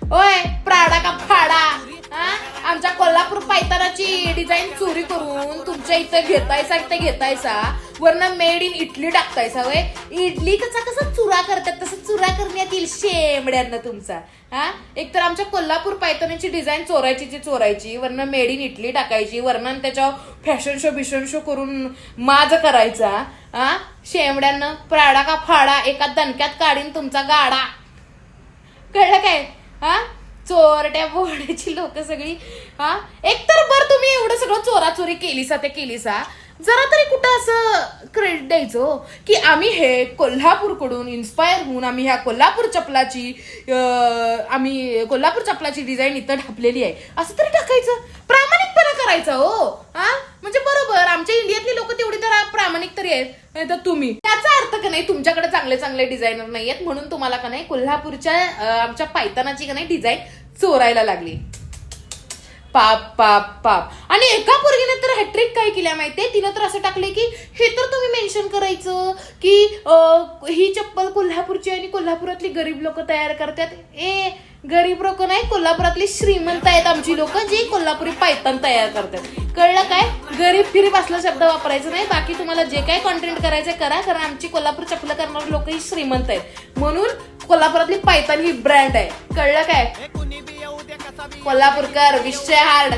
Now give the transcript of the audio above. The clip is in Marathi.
ओय प्राडा का फाडा, आमच्या कोल्हापूर पायतानाची डिझाईन चोरी करून तुमच्या इथं घेतायसा वरनं मेड इन इटली टाकतायसा. वय इडली कसा चुरा करतात तसं चुरा करण्यात येईल शेमड्यांना तुमचा. एक तर आमच्या कोल्हापूर पायतानाची डिझाईन चोरायची वरनं मेड इन इटली टाकायची वरनं त्याच्यावर फॅशन शो करून माज करायचा. शेमड्यांना प्राडा का फाडा एका दणक्यात काढीन तुमचा गाडा. कळलं काय? चोरट्या बोर्डाची लोक सगळी. एकतर बरं तुम्ही एवढं सगळं चोराचोरी केलीसा जरा तरी कुठं असं क्रेडिट द्यायचं की आम्ही हे कोल्हापूरकडून इन्स्पायर होऊन आम्ही ह्या कोल्हापूर चपलाची डिझाईन इथं ढापलेली आहे असं तरी टाकायचं. प्रामाणिकपणा करायचा हो. म्हणजे बरोबर आमच्या इंडियातली लोक तेवढी तर प्रामाणिक तरी आहेत, नाही तर तुम्ही. त्याचा अर्थ का नाही तुमच्याकडे चांगले डिझायनर नाही आहेत म्हणून तुम्हाला का नाही कोल्हापूरच्या आमच्या पायतानाची का नाही डिझाईन चोरायला लागली. पाप पाप पाप. आणि एका पोरगीने तर हॅट्रिक काय केल्या माहितीये, तिनं तर असं टाकलंय की हे तर तुम्ही मेन्शन करायचं की ही चप्पल कोल्हापूरची आणि कोल्हापुरातली गरीब लोक तयार करतात. गरीब लोक नाही, कोल्हापुरातली श्रीमंत आहेत आमची लोक जी कोल्हापुरी पायतान तयार करतात. कळलं काय? गरीब असला शब्द वापरायचा नाही. बाकी तुम्हाला जे काय कॉन्टेंट करायचं करा, कारण आमची कोल्हापूर चप्पल करणारी लोक ही श्रीमंत आहेत म्हणून कोल्हापुरातली पायतान ही ब्रँड आहे. कळलं काय? कोल्हापूरकर विषय हार्ड.